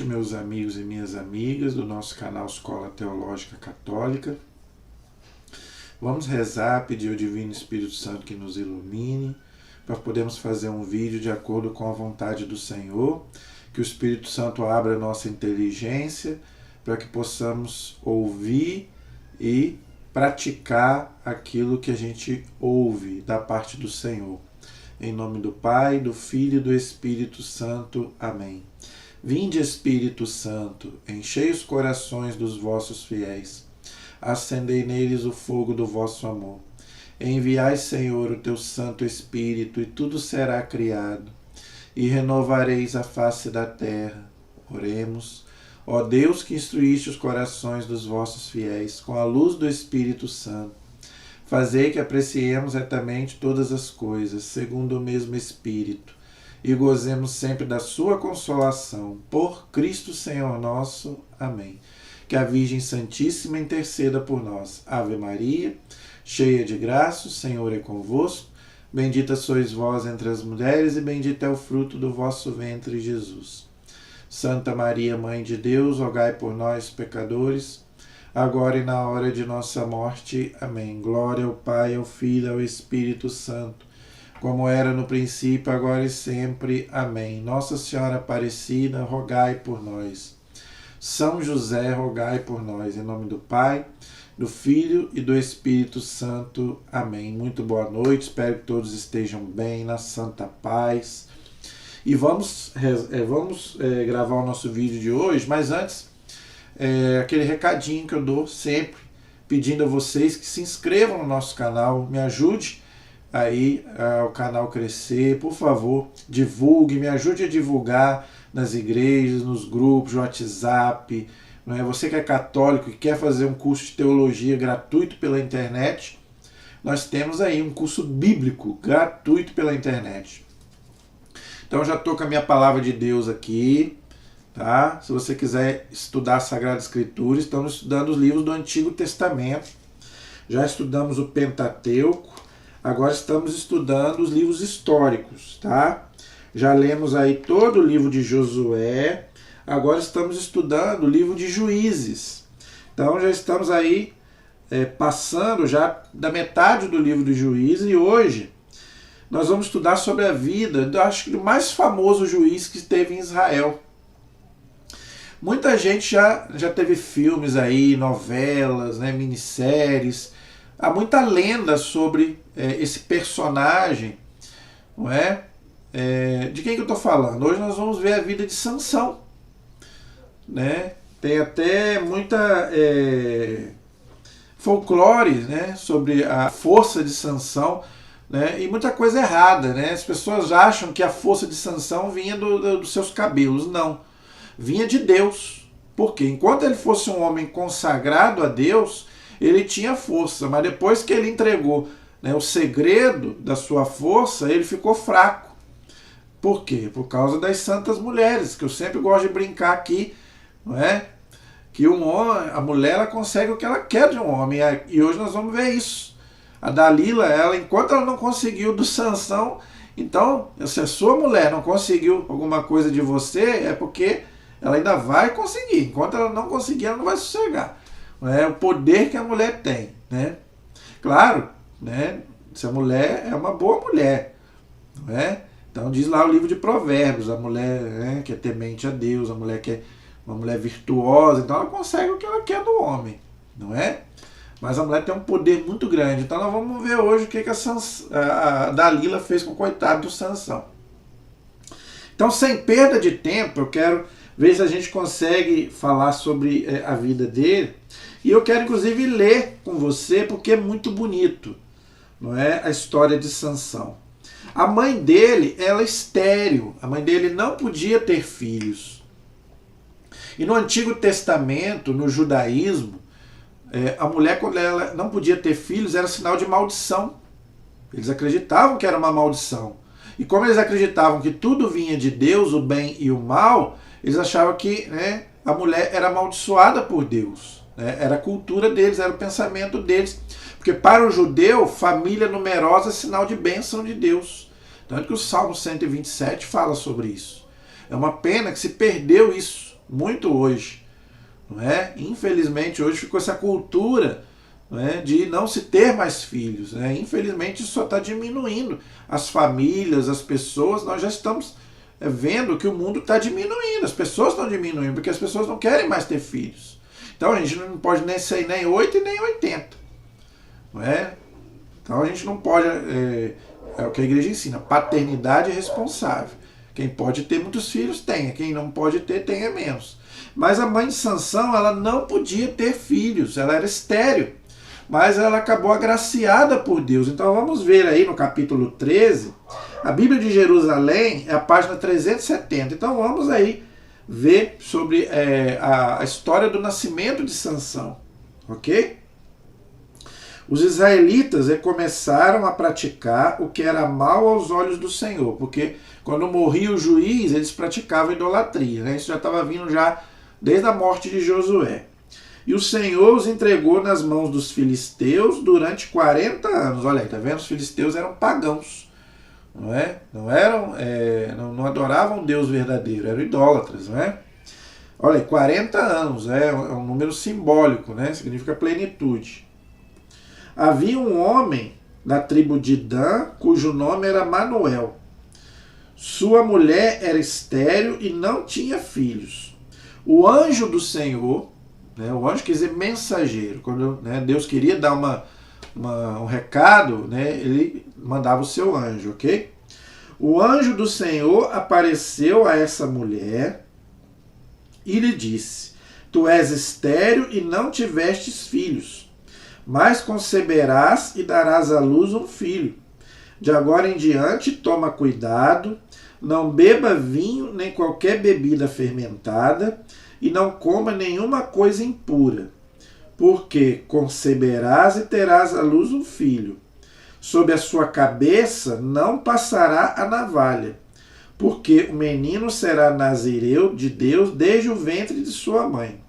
noite, meus amigos e minhas amigas do nosso canal Escola Teológica Católica. Vamos rezar, pedir ao Divino Espírito Santo que nos ilumine, para podermos fazer um vídeo de acordo com a vontade do Senhor, que o Espírito Santo abra a nossa inteligência, para que possamos ouvir e praticar aquilo que a gente ouve da parte do Senhor. Em nome do Pai, do Filho e do Espírito Santo. Amém. Vinde, Espírito Santo, enchei os corações dos vossos fiéis, acendei neles o fogo do vosso amor. Enviai, Senhor, o teu Santo Espírito, e tudo será criado, e renovareis a face da terra. Oremos. Ó Deus, que instruíste os corações dos vossos fiéis com a luz do Espírito Santo, fazei que apreciemos retamente todas as coisas, segundo o mesmo Espírito, e gozemos sempre da sua consolação. Por Cristo Senhor nosso. Amém. Que a Virgem Santíssima interceda por nós. Ave Maria, cheia de graça, o Senhor é convosco. Bendita sois vós entre as mulheres, e bendito é o fruto do vosso ventre, Jesus. Santa Maria, Mãe de Deus, rogai por nós, pecadores, agora e na hora de nossa morte. Amém. Glória ao Pai, ao Filho e ao Espírito Santo, como era no princípio, agora e sempre. Amém. Nossa Senhora Aparecida, rogai por nós. São José, rogai por nós. Em nome do Pai, do Filho e do Espírito Santo. Amém. Muito boa noite, espero que todos estejam bem, na santa paz. E vamos gravar o nosso vídeo de hoje, mas antes, aquele recadinho que eu dou sempre, pedindo a vocês que se inscrevam no nosso canal, me ajude aí o canal crescer, por favor, divulgue, me ajude a divulgar nas igrejas, nos grupos, no WhatsApp. Não é? Você que é católico e quer fazer um curso de teologia gratuito pela internet, nós temos aí um curso bíblico gratuito pela internet. Então já estou com a minha palavra de Deus aqui, tá? Se você quiser estudar a Sagrada Escritura, estamos estudando os livros do Antigo Testamento. Já estudamos o Pentateuco, agora estamos estudando os livros históricos, tá? Já lemos aí todo o livro de Josué, agora estamos estudando o livro de Juízes. Então já estamos aí passando já da metade do livro de Juízes, e hoje nós vamos estudar sobre a vida, acho que do mais famoso juiz que teve em Israel. Muita gente já teve filmes aí, novelas, né, minisséries. Há muita lenda sobre esse personagem, não é? De quem que eu estou falando? Hoje nós vamos ver a vida de Sansão, né? Tem até muita folclore, né, sobre a força de Sansão, né, e muita coisa errada, né? As pessoas acham que a força de Sansão vinha dos seus cabelos. Não, vinha de Deus. Porque enquanto ele fosse um homem consagrado a Deus, ele tinha força, mas depois que ele entregou, né, o segredo da sua força, ele ficou fraco. Por quê? Por causa das santas mulheres, que eu sempre gosto de brincar aqui, não é? Que a mulher, ela consegue o que ela quer de um homem, e hoje nós vamos ver isso. A Dalila, enquanto ela não conseguiu do Sansão, então, se a sua mulher não conseguiu alguma coisa de você, é porque ela ainda vai conseguir. Enquanto ela não conseguir, ela não vai sossegar. É o poder que a mulher tem, né? Claro, né? Se a mulher é uma boa mulher, não é? Então diz lá o livro de Provérbios, a mulher, né, que é temente a Deus, a mulher que é uma mulher virtuosa, então ela consegue o que ela quer do homem, não é? Mas a mulher tem um poder muito grande. Então nós vamos ver hoje o que a Dalila fez com o coitado do Sansão. Então, sem perda de tempo, eu quero ver se a gente consegue falar sobre a vida dele. E eu quero, inclusive, ler com você, porque é muito bonito, não é? A história de Sansão. A mãe dele, ela é estéril. A mãe dele não podia ter filhos. E no Antigo Testamento, no judaísmo, a mulher, quando ela não podia ter filhos, era sinal de maldição. Eles acreditavam que era uma maldição. E como eles acreditavam que tudo vinha de Deus, o bem e o mal, eles achavam que, né, a mulher era amaldiçoada por Deus. Né? Era a cultura deles, era o pensamento deles. Porque para o judeu, família numerosa é sinal de bênção de Deus. Tanto que o Salmo 127 fala sobre isso. É uma pena que se perdeu isso, muito hoje, não é? Infelizmente hoje ficou essa cultura, não é, de não se ter mais filhos, né? Infelizmente isso só está diminuindo as famílias, as pessoas. Nós já estamos vendo que o mundo está diminuindo, as pessoas estão diminuindo, porque as pessoas não querem mais ter filhos. Então a gente não pode nem ser nem 8 e nem 80, não é? Então a gente não pode, é o que a igreja ensina, paternidade responsável. Quem pode ter muitos filhos, tenha. Quem não pode ter, tenha menos. Mas a mãe de Sansão, ela não podia ter filhos, ela era estéril. Mas ela acabou agraciada por Deus. Então vamos ver aí no capítulo 13, a Bíblia de Jerusalém é a página 370. Então vamos aí ver sobre a história do nascimento de Sansão, ok? Os israelitas começaram a praticar o que era mal aos olhos do Senhor, porque quando morria o juiz, eles praticavam idolatria, né? Isso já estava vindo já desde a morte de Josué. E o Senhor os entregou nas mãos dos filisteus durante 40 anos. Olha aí, tá vendo? Os filisteus eram pagãos, não é? Não adoravam Deus verdadeiro, eram idólatras, não é? Olha aí, 40 anos, é um número simbólico, né? Significa plenitude. Havia um homem da tribo de Dan, cujo nome era Manuel. Sua mulher era estéril e não tinha filhos. O anjo do Senhor, né, o anjo quer dizer mensageiro, quando, né, Deus queria dar um recado, né, ele mandava o seu anjo, ok? O anjo do Senhor apareceu a essa mulher e lhe disse: Tu és estéril e não tivestes filhos, mas conceberás e darás à luz um filho. De agora em diante, toma cuidado, não beba vinho nem qualquer bebida fermentada, e não coma nenhuma coisa impura, porque conceberás e terás à luz um filho. Sob a sua cabeça não passará a navalha, porque o menino será nazireu de Deus desde o ventre de sua mãe.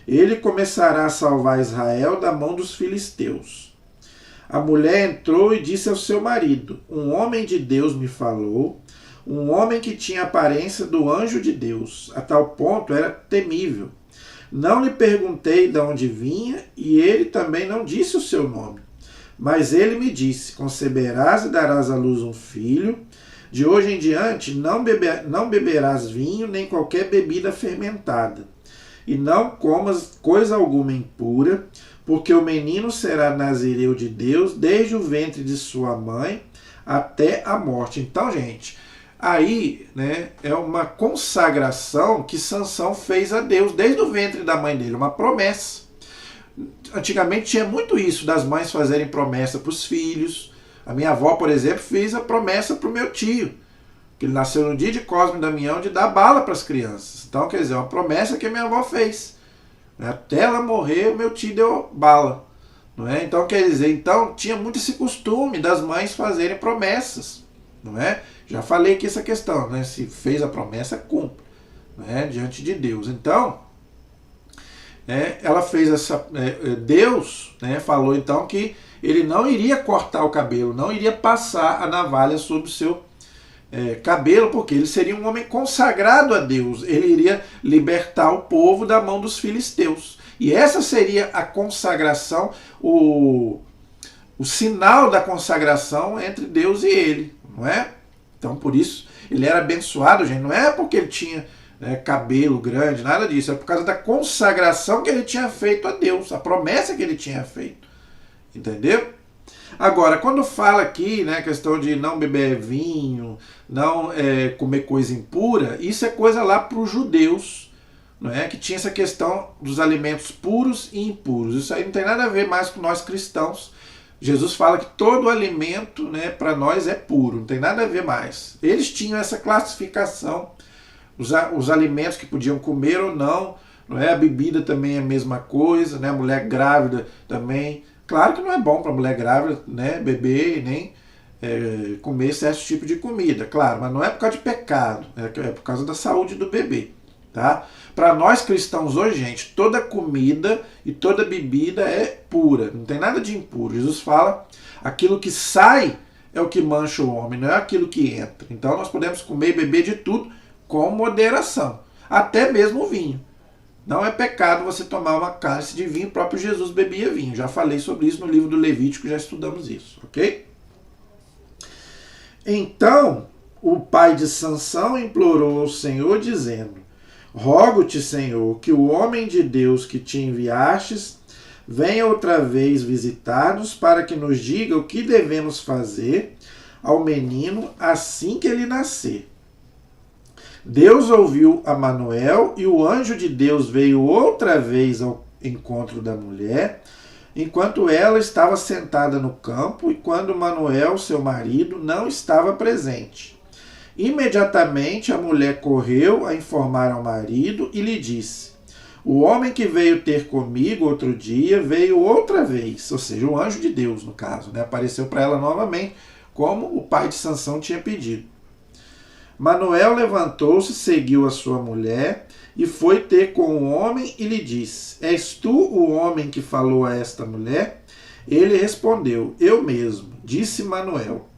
Ele começará a salvar Israel da mão dos filisteus. A mulher entrou e disse ao seu marido: Um homem de Deus me falou, um homem que tinha a aparência do anjo de Deus. A tal ponto era temível. Não lhe perguntei de onde vinha, e ele também não disse o seu nome. Mas ele me disse: Conceberás e darás à luz um filho. De hoje em diante não beberás vinho nem qualquer bebida fermentada. E não comas coisa alguma impura, porque o menino será nazireu de Deus desde o ventre de sua mãe até a morte. Então, gente, aí, né, é uma consagração que Sansão fez a Deus desde o ventre da mãe dele, uma promessa. Antigamente tinha muito isso, das mães fazerem promessa para os filhos. A minha avó, por exemplo, fez a promessa para o meu tio, que ele nasceu no dia de Cosme e Damião, de dar bala para as crianças. Então, quer dizer, uma promessa que a minha avó fez. Até ela morrer, o meu tio deu bala. Não é? Então, quer dizer, então tinha muito esse costume das mães fazerem promessas. Não é? Já falei aqui essa questão, né? Se fez a promessa, cumpre, né? Diante de Deus. Então, ela fez essa... Deus, né, falou então que ele não iria cortar o cabelo, não iria passar a navalha sobre o seu cabelo, porque ele seria um homem consagrado a Deus. Ele iria libertar o povo da mão dos filisteus. E essa seria a consagração, o sinal da consagração entre Deus e ele, não é? Então, por isso, ele era abençoado, gente. Não é porque ele tinha cabelo grande, nada disso. É por causa da consagração que ele tinha feito a Deus, a promessa que ele tinha feito. Entendeu? Agora, quando fala aqui, né, a questão de não beber vinho, não comer coisa impura, isso é coisa lá para os judeus, não é? Que tinha essa questão dos alimentos puros e impuros. Isso aí não tem nada a ver mais com nós cristãos. Jesus fala que todo alimento, né, para nós é puro, não tem nada a ver mais. Eles tinham essa classificação, os alimentos que podiam comer ou não, não é? A bebida também é a mesma coisa, né? A mulher grávida também. Claro que não é bom para a mulher grávida, né, beber e nem comer certo tipo de comida, claro, mas não é por causa de pecado, é por causa da saúde do bebê. Tá? Para nós cristãos hoje, gente, toda comida e toda bebida é pura, não tem nada de impuro. Jesus fala, aquilo que sai é o que mancha o homem, não é aquilo que entra. Então nós podemos comer e beber de tudo com moderação, até mesmo o vinho. Não é pecado você tomar uma cálice de vinho, o próprio Jesus bebia vinho. Já falei sobre isso no livro do Levítico, já estudamos isso, ok? Então, o pai de Sansão implorou ao Senhor, dizendo: rogo-te, Senhor, que o homem de Deus que te enviastes venha outra vez visitar-nos para que nos diga o que devemos fazer ao menino assim que ele nascer. Deus ouviu a Manoel e o anjo de Deus veio outra vez ao encontro da mulher, enquanto ela estava sentada no campo e quando Manoel, seu marido, não estava presente. Imediatamente a mulher correu a informar ao marido e lhe disse: o homem que veio ter comigo outro dia veio outra vez, ou seja, o anjo de Deus, no caso, né? Apareceu para ela novamente, como o pai de Sansão tinha pedido. Manoel levantou-se, seguiu a sua mulher e foi ter com o homem e lhe disse: és tu o homem que falou a esta mulher? Ele respondeu: eu mesmo. Disse Manoel: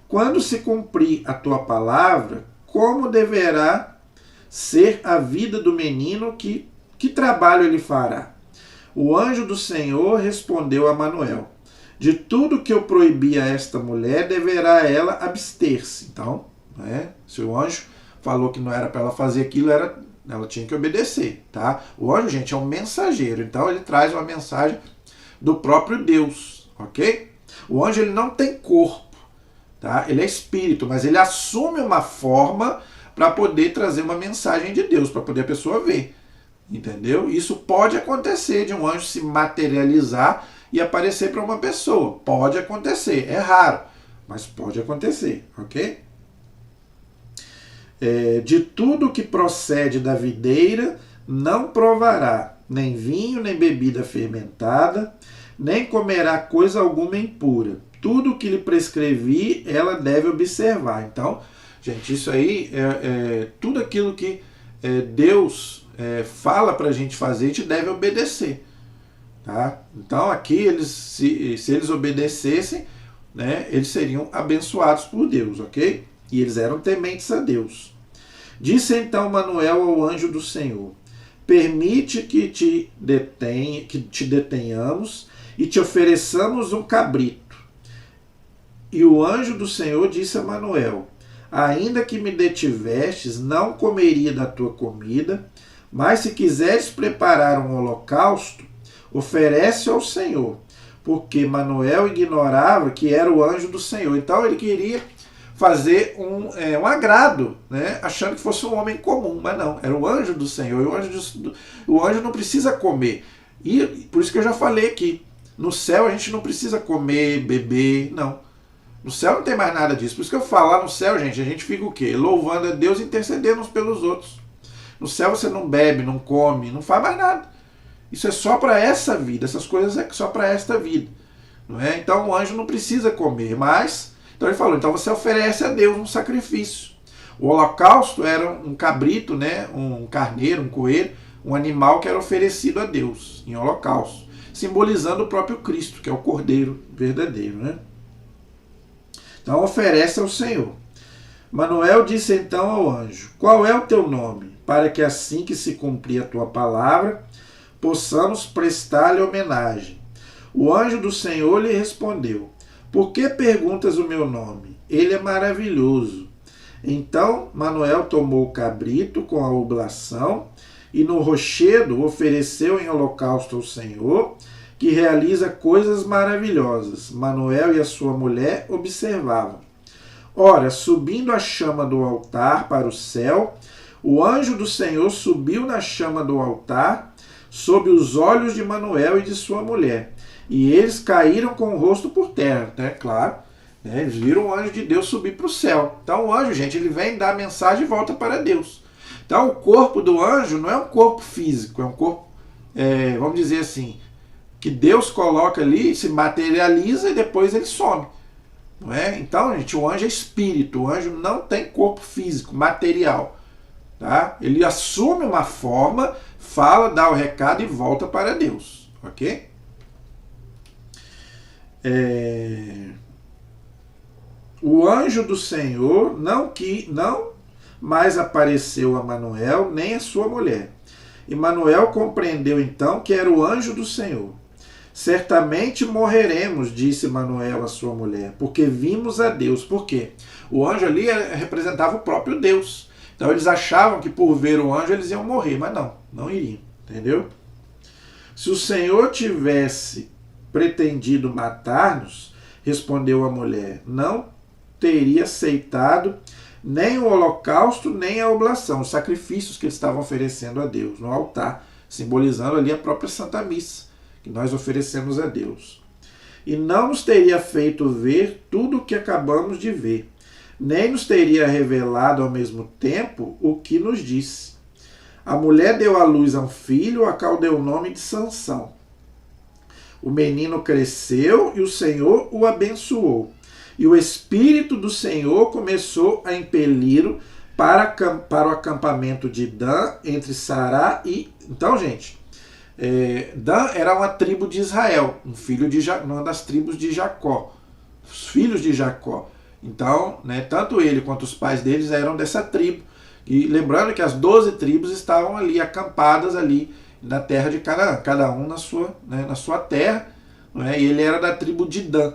quando se cumprir a tua palavra, como deverá ser a vida do menino, que trabalho ele fará? O anjo do Senhor respondeu a Manoel: de tudo que eu proibi a esta mulher, deverá ela abster-se. Então, se o anjo falou que não era para ela fazer aquilo, ela tinha que obedecer, tá? O anjo, gente, é um mensageiro, então ele traz uma mensagem do próprio Deus, ok? O anjo, ele não tem corpo, tá? Ele é espírito, mas ele assume uma forma para poder trazer uma mensagem de Deus, para poder a pessoa ver, entendeu? Isso pode acontecer, de um anjo se materializar e aparecer para uma pessoa, pode acontecer, é raro, mas pode acontecer, ok? De tudo que procede da videira não provará, nem vinho, nem bebida fermentada, nem comerá coisa alguma impura. Tudo que lhe prescrevi, ela deve observar. Então, gente, isso aí tudo aquilo que Deus fala para a gente fazer, a gente deve obedecer. Tá? Então, aqui, se eles obedecessem, né, eles seriam abençoados por Deus, ok? E eles eram tementes a Deus. Disse então Manoel ao anjo do Senhor: permite que te detenhamos e te ofereçamos um cabrito. E o anjo do Senhor disse a Manoel: ainda que me detivestes, não comeria da tua comida, mas se quiseres preparar um holocausto, oferece ao Senhor. Porque Manoel ignorava que era o anjo do Senhor. Então ele queria fazer um agrado, né? Achando que fosse um homem comum, mas não, era o anjo do Senhor. E o anjo não precisa comer. E por isso que eu já falei aqui, no céu a gente não precisa comer, beber, não. No céu não tem mais nada disso. Por isso que eu falo, lá no céu, gente, a gente fica o quê? Louvando a Deus e intercedendo uns pelos outros. No céu você não bebe, não come, não faz mais nada. Isso é só para essa vida, essas coisas é só para esta vida. Não é? Então o anjo não precisa comer, mas... Então ele falou, então você oferece a Deus um sacrifício. O holocausto era um cabrito, né? Um carneiro, um coelho, um animal que era oferecido a Deus em holocausto, simbolizando o próprio Cristo, que é o Cordeiro verdadeiro, né? Então oferece ao Senhor. Manoel disse então ao anjo: qual é o teu nome? Para que assim que se cumprir a tua palavra, possamos prestar-lhe homenagem. O anjo do Senhor lhe respondeu: por que perguntas o meu nome? Ele é maravilhoso. Então Manoel tomou o cabrito com a oblação e no rochedo ofereceu em holocausto ao Senhor, que realiza coisas maravilhosas. Manoel e a sua mulher observavam. Ora, subindo a chama do altar para o céu, o anjo do Senhor subiu na chama do altar sob os olhos de Manoel e de sua mulher. E eles caíram com o rosto por terra, né? Claro, né? Eles viram o anjo de Deus subir para o céu. Então o anjo, gente, ele vem dar a mensagem e volta para Deus. Então o corpo do anjo não é um corpo físico, é um corpo, vamos dizer assim, que Deus coloca ali, se materializa e depois ele some. Não é? Então, gente, o anjo é espírito, o anjo não tem corpo físico, material. Tá? Ele assume uma forma, fala, dá o recado e volta para Deus. Ok? O anjo do Senhor não mais apareceu a Manoel nem a sua mulher. E Manoel compreendeu então que era o anjo do Senhor. Certamente morreremos, disse Manoel à sua mulher, porque vimos a Deus. Por quê? O anjo ali representava o próprio Deus. Então eles achavam que por ver o anjo eles iam morrer, mas não iriam, entendeu? Se o Senhor tivesse pretendido matar-nos, respondeu a mulher, não teria aceitado nem o holocausto, nem a oblação, os sacrifícios que eles estavam oferecendo a Deus no altar, simbolizando ali a própria Santa Missa, que nós oferecemos a Deus. E não nos teria feito ver tudo o que acabamos de ver, nem nos teria revelado ao mesmo tempo o que nos disse. A mulher deu à luz a um filho, a qual deu o nome de Sansão. O menino cresceu e o Senhor o abençoou. E o Espírito do Senhor começou a impeli-lo para o acampamento de Dan, entre Sará e... Então, gente, Dan era uma tribo de Israel, uma das tribos de Jacó, os filhos de Jacó. Então, né, tanto ele quanto os pais deles eram dessa tribo. E lembrando que as 12 tribos estavam ali, acampadas ali na terra de Canaã, cada um na sua terra, né, e ele era da tribo de Dan,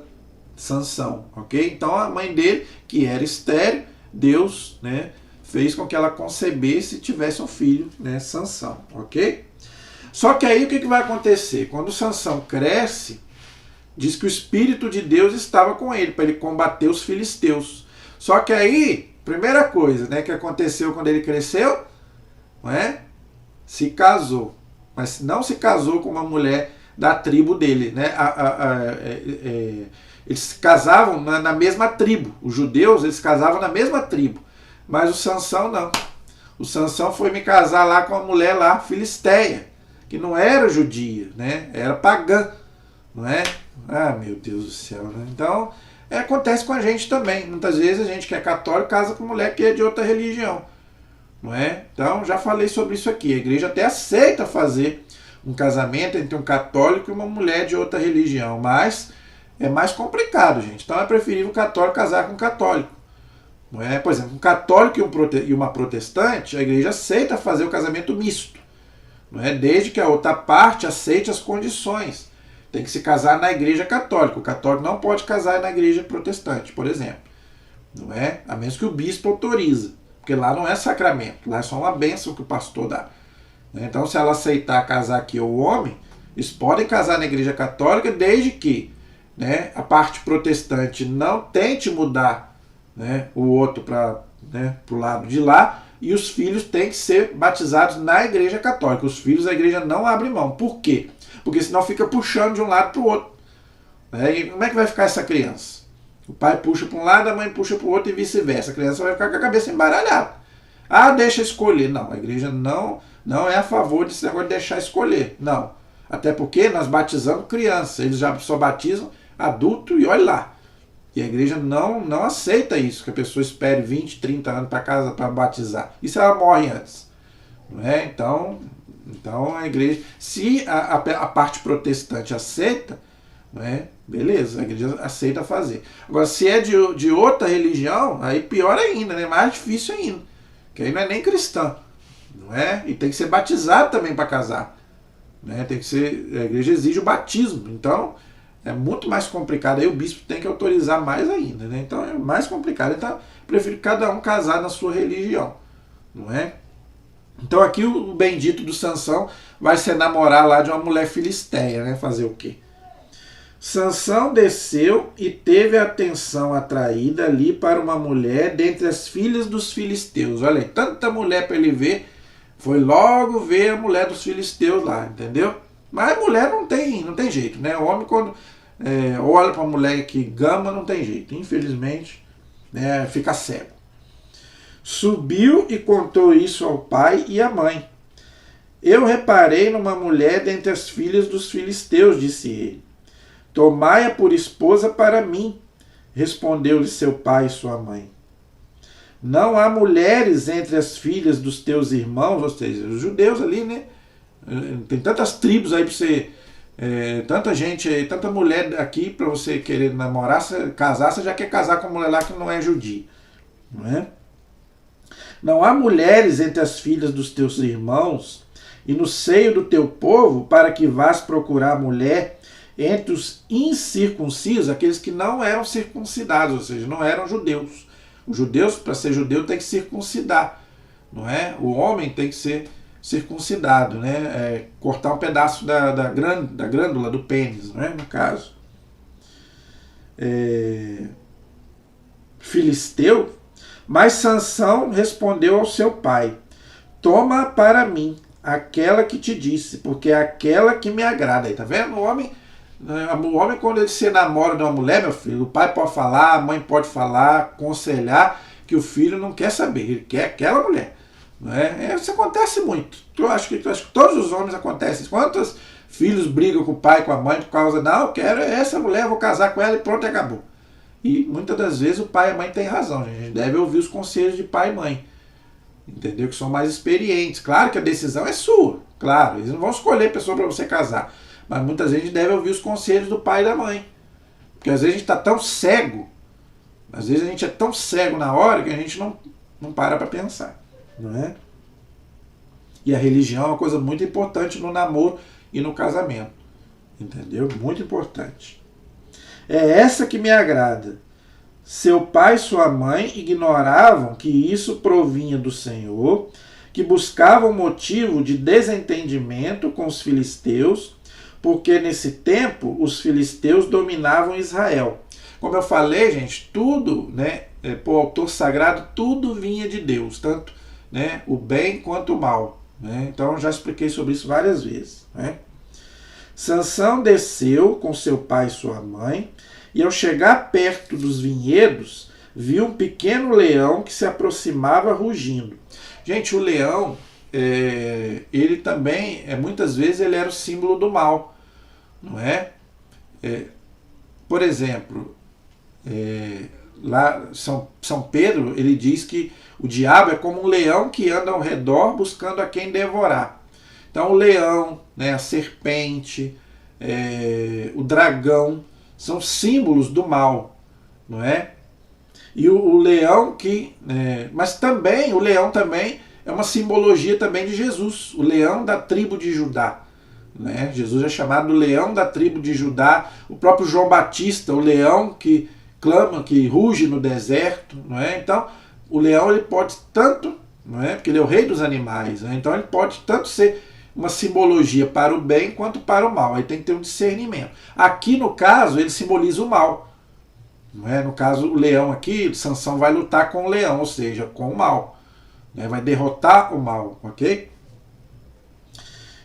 Sansão, ok? Então a mãe dele, que era estéril, Deus, né, fez com que ela concebesse e tivesse um filho, né, Sansão, ok? Só que aí o que vai acontecer? Quando Sansão cresce, diz que o Espírito de Deus estava com ele, para ele combater os filisteus. Só que aí, primeira coisa, né, que aconteceu quando ele cresceu, não é? Se casou. Mas não se casou com uma mulher da tribo dele, né? Eles casavam na mesma tribo. Os judeus, eles casavam na mesma tribo. Mas o Sansão não. O Sansão foi me casar lá com uma mulher lá, filisteia, que não era judia, né? Era pagã, não é? Ah, meu Deus do céu, né? Então, acontece com a gente também. Muitas vezes a gente que é católico casa com mulher que é de outra religião, não é? Então, já falei sobre isso aqui. A igreja até aceita fazer um casamento entre um católico e uma mulher de outra religião, mas é mais complicado, gente. Então, é preferível o católico casar com um católico, não é? Por exemplo, um católico e uma protestante, a igreja aceita fazer o casamento misto, não é? Desde que a outra parte aceite as condições. Tem que se casar na igreja católica. O católico não pode casar na igreja protestante, por exemplo, não é? A menos que o bispo autoriza, porque lá não é sacramento, lá é só uma bênção que o pastor dá. Então, se ela aceitar casar aqui o homem, eles podem casar na igreja católica, desde que, né, a parte protestante não tente mudar, né, o outro para, né, o lado de lá, e os filhos têm que ser batizados na igreja católica. Os filhos a igreja não abre mão. Por quê? Porque senão fica puxando de um lado para o outro. E como é que vai ficar essa criança? O pai puxa para um lado, a mãe puxa para o outro e vice-versa. A criança vai ficar com a cabeça embaralhada. Ah, deixa escolher. Não, a igreja não é a favor desse negócio de deixar escolher. Não. Até porque nós batizamos criança. Eles já só batizam adulto e olha lá. E a igreja não aceita isso, que a pessoa espere 20, 30 anos para casa para batizar. E se ela morre antes? Não é? Então a igreja, se a parte protestante aceita, não é? Beleza, a igreja aceita fazer. Agora, se é de outra religião, aí pior ainda, né? Mais difícil ainda. Que aí não é nem cristão, não é? E tem que ser batizado também para casar, né? Tem que ser, a igreja exige o batismo, então é muito mais complicado. Aí o bispo tem que autorizar mais ainda, né? Então é mais complicado. Então eu prefiro cada um casar na sua religião, não é? Então aqui o bendito do Sansão vai se enamorar lá de uma mulher filisteia, né? Fazer o quê? Sansão desceu e teve a atenção atraída ali para uma mulher dentre as filhas dos filisteus. Olha aí, tanta mulher para ele ver, foi logo ver a mulher dos filisteus lá, entendeu? Mas a mulher não tem jeito, né? O homem quando olha para a mulher que gama, não tem jeito, infelizmente, né, fica cego. Subiu e contou isso ao pai e à mãe. Eu reparei numa mulher dentre as filhas dos filisteus, disse ele. Tomai-a por esposa para mim, respondeu-lhe seu pai e sua mãe. Não há mulheres entre as filhas dos teus irmãos, ou seja, os judeus ali, né? Tem tantas tribos aí para você, tanta gente, tanta mulher aqui para você querer namorar, casar, você já quer casar com uma mulher lá que não é judia, não é? Não há mulheres entre as filhas dos teus irmãos, e no seio do teu povo, para que vás procurar mulher entre os incircuncisos, aqueles que não eram circuncidados, ou seja, não eram judeus. Os judeus, para ser judeu, tem que circuncidar, não é? O homem tem que ser circuncidado, né? Cortar um pedaço da glândula do pênis, não é? No caso. Filisteu, mas Sansão respondeu ao seu pai: toma para mim aquela que te disse, porque é aquela que me agrada. Aí, tá vendo? O homem, quando ele se namora de uma mulher, meu filho, o pai pode falar, a mãe pode falar, aconselhar, que o filho não quer saber, ele quer aquela mulher. Não é? Isso acontece muito. Eu acho que todos os homens acontecem. Quantos filhos brigam com o pai, com a mãe por causa, não, eu quero essa mulher, vou casar com ela e pronto, acabou. E muitas das vezes o pai e a mãe têm razão, gente. A gente deve ouvir os conselhos de pai e mãe, entendeu? Que são mais experientes. Claro que a decisão é sua, claro, eles não vão escolher pessoa para você casar, mas muitas vezes a gente deve ouvir os conselhos do pai e da mãe, porque às vezes a gente está tão cego, às vezes a gente é tão cego na hora que a gente não para pensar, não é? E a religião é uma coisa muito importante no namoro e no casamento, entendeu? Muito importante. É essa que me agrada. Seu pai e sua mãe ignoravam que isso provinha do Senhor, que buscavam motivo de desentendimento com os filisteus, porque nesse tempo os filisteus dominavam Israel. Como eu falei, gente, tudo, né, por autor sagrado, tudo vinha de Deus, tanto, né, o bem quanto o mal, né? Então eu já expliquei sobre isso várias vezes, né? Sansão desceu com seu pai e sua mãe, e ao chegar perto dos vinhedos, viu um pequeno leão que se aproximava rugindo. Gente, o leão, ele também, muitas vezes, ele era o símbolo do mal, não é? Por exemplo, lá São Pedro, ele diz que o diabo é como um leão que anda ao redor buscando a quem devorar. Então o leão, né, a serpente, o dragão, são símbolos do mal, não é? E o leão mas também, o leão também é uma simbologia também de Jesus, o leão da tribo de Judá, né? Jesus é chamado leão da tribo de Judá, o próprio João Batista, o leão que clama, que ruge no deserto, não é? Então, o leão ele pode tanto, não é? Porque ele é o rei dos animais, né? Então ele pode tanto ser uma simbologia para o bem quanto para o mal. Aí tem que ter um discernimento. Aqui, no caso, ele simboliza o mal. Não é? No caso, o leão aqui, Sansão vai lutar com o leão, ou seja, com o mal. Né? Vai derrotar o mal, ok?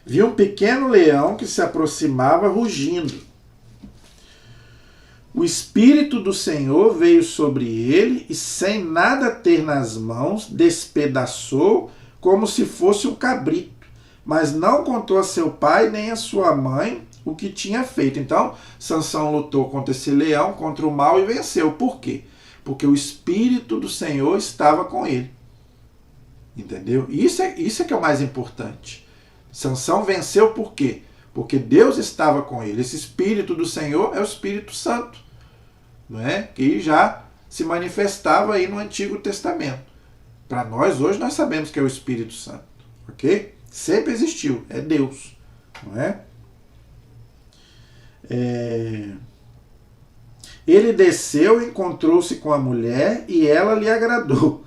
Viu um pequeno leão que se aproximava rugindo. O Espírito do Senhor veio sobre ele e, sem nada ter nas mãos, despedaçou como se fosse um cabrito. Mas não contou a seu pai nem a sua mãe o que tinha feito. Então, Sansão lutou contra esse leão, contra o mal e venceu. Por quê? Porque o Espírito do Senhor estava com ele. Entendeu? Isso é que é o mais importante. Sansão venceu por quê? Porque Deus estava com ele. Esse Espírito do Senhor é o Espírito Santo, não é? Que já se manifestava aí no Antigo Testamento. Para nós, hoje, nós sabemos que é o Espírito Santo, ok? Sempre existiu, é Deus, não é? Ele desceu, encontrou-se com a mulher e ela lhe agradou.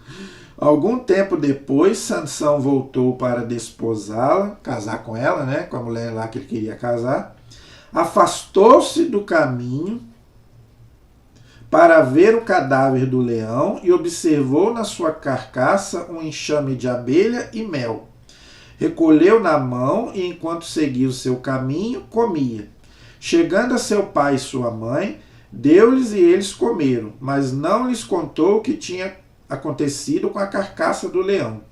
Algum tempo depois, Sansão voltou para desposá-la, casar com ela, né? Com a mulher lá que ele queria casar. Afastou-se do caminho para ver o cadáver do leão e observou na sua carcaça um enxame de abelha e mel. Recolheu na mão e, enquanto seguia o seu caminho, comia. Chegando a seu pai e sua mãe, deu-lhes e eles comeram, mas não lhes contou o que tinha acontecido com a carcaça do leão.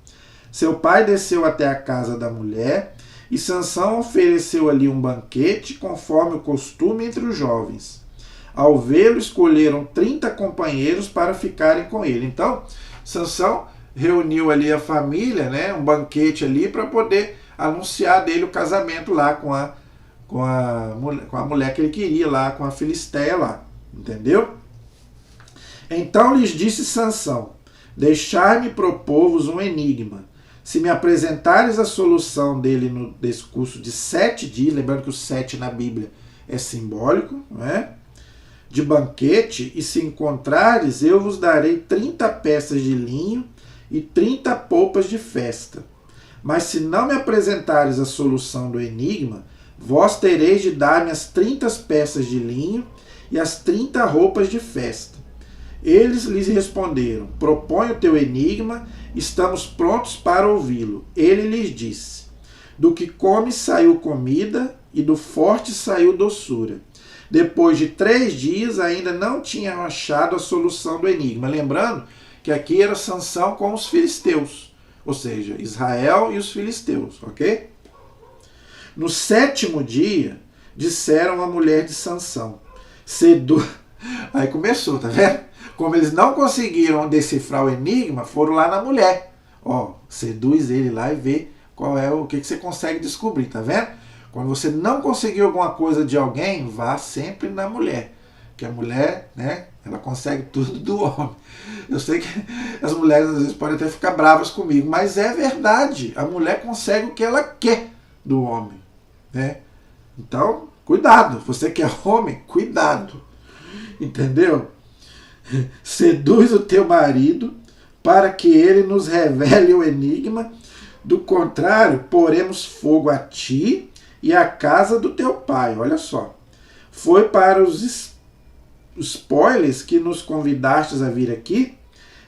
Seu pai desceu até a casa da mulher e Sansão ofereceu ali um banquete, conforme o costume entre os jovens. Ao vê-lo, escolheram 30 companheiros para ficarem com ele. Então, Sansão reuniu ali a família, né, um banquete ali para poder anunciar dele o casamento lá com a mulher que ele queria lá, com a Filisteia lá, entendeu? Então lhes disse Sansão: deixai-me propor-vos um enigma. se me apresentares a solução dele no discurso de 7 dias, lembrando que o 7 na Bíblia é simbólico, não é? De banquete, e se encontrares, eu vos darei 30 peças de linho e 30 polpas de festa. Mas se não me apresentares a solução do enigma, vós tereis de dar-me as 30 peças de linho e as 30 roupas de festa. Eles lhes responderam: propõe o teu enigma, estamos prontos para ouvi-lo. Ele lhes disse: do que come saiu comida, e do forte saiu doçura. Depois de 3 dias ainda não tinham achado a solução do enigma. Lembrando que aqui era Sansão com os filisteus, ou seja, Israel e os filisteus, ok? No 7º dia, disseram à mulher de Sansão: Aí começou, tá vendo? Como eles não conseguiram decifrar o enigma, foram lá na mulher. Ó, seduz ele lá e vê qual é o que você consegue descobrir, tá vendo? Quando você não conseguiu alguma coisa de alguém, vá sempre na mulher. Porque a mulher, né, ela consegue tudo do homem. Eu sei que as mulheres às vezes podem até ficar bravas comigo, mas é verdade. A mulher consegue o que ela quer do homem, né? Então, cuidado. Você que é homem, cuidado. Entendeu? Seduz o teu marido para que ele nos revele o enigma. Do contrário, poremos fogo a ti e à casa do teu pai. Olha só. Foi para os spoilers que nos convidastes a vir aqui?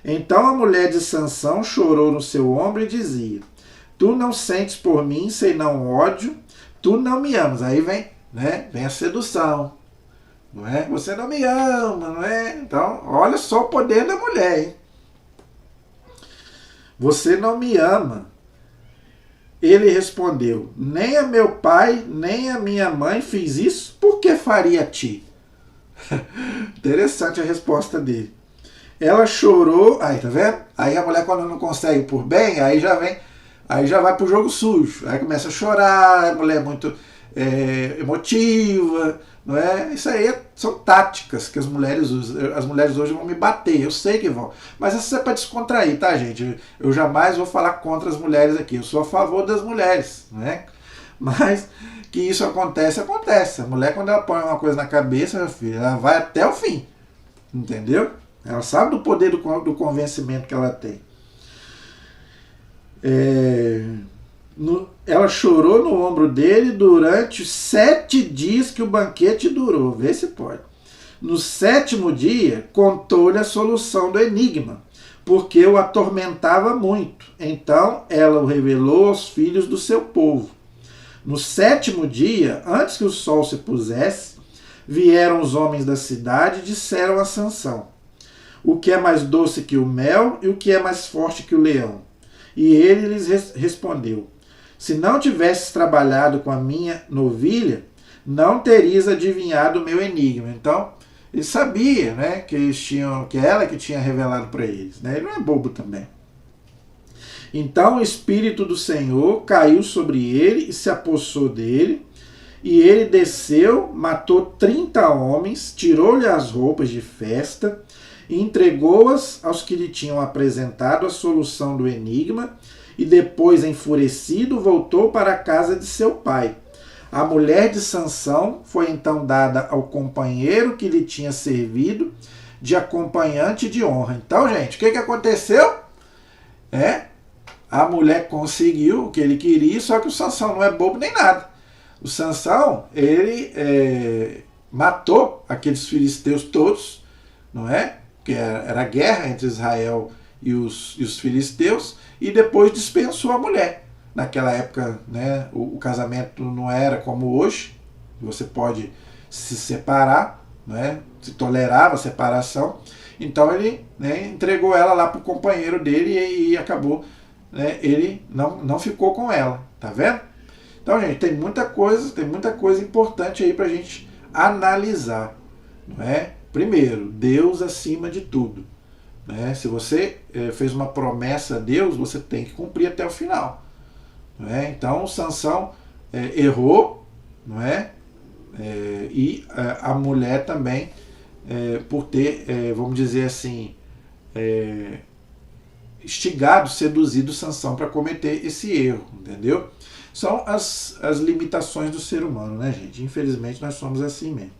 Então a mulher de Sansão chorou no seu ombro e dizia: tu não sentes por mim senão ódio, tu não me amas. Aí vem, né? Vem a sedução. Não é? Você não me ama, não é? Então, olha só o poder da mulher, hein? Você não me ama. Ele respondeu: nem a meu pai, nem a minha mãe fiz isso, por que faria a ti? Interessante a resposta dele. Ela chorou, aí tá vendo? Aí a mulher, quando não consegue por bem, aí já vai pro jogo sujo. Aí começa a chorar, a mulher é muito emotiva, não é? Isso aí são táticas que as mulheres usam. As mulheres hoje vão me bater, eu sei que vão. Mas isso é para descontrair, tá, gente? Eu jamais vou falar contra as mulheres aqui. Eu sou a favor das mulheres, não é? Mas que isso acontece, acontece. A mulher, quando ela põe uma coisa na cabeça, meu filho, ela vai até o fim. Entendeu? Ela sabe do poder do convencimento que ela tem. Ela chorou no ombro dele durante os 7 dias que o banquete durou. Vê se pode. No 7º dia, contou-lhe a solução do enigma, porque o atormentava muito. Então ela o revelou aos filhos do seu povo. No 7º dia, antes que o sol se pusesse, vieram os homens da cidade e disseram a Sansão: o que é mais doce que o mel e o que é mais forte que o leão? E ele lhes respondeu: se não tivesses trabalhado com a minha novilha, não terias adivinhado o meu enigma. Então, ele sabia, né, que ela que tinha revelado para eles, né? Ele não é bobo também. Então o Espírito do Senhor caiu sobre ele e se apossou dele, e ele desceu, matou 30 homens, tirou-lhe as roupas de festa e entregou-as aos que lhe tinham apresentado a solução do enigma, e depois, enfurecido, voltou para a casa de seu pai. A mulher de Sansão foi então dada ao companheiro que lhe tinha servido de acompanhante de honra. Então, gente, o que aconteceu? A mulher conseguiu o que ele queria, só que o Sansão não é bobo nem nada. O Sansão, ele matou aqueles filisteus todos, não é? Porque era guerra entre Israel e os filisteus, e depois dispensou a mulher. Naquela época, né, o casamento não era como hoje, você pode se separar, né, se tolerava a separação. Então ele, né, entregou ela lá para o companheiro dele e acabou, né, ele não ficou com ela, tá vendo? Então, gente, tem muita coisa importante aí para a gente analisar, não é? Primeiro, Deus acima de tudo, né? Se você fez uma promessa a Deus, você tem que cumprir até o final, não é? Então, Sansão errou, não é? E a mulher também, por ter, vamos dizer assim, instigado, seduzido Sansão para cometer esse erro, entendeu? São as limitações do ser humano, né, gente? Infelizmente nós somos assim mesmo.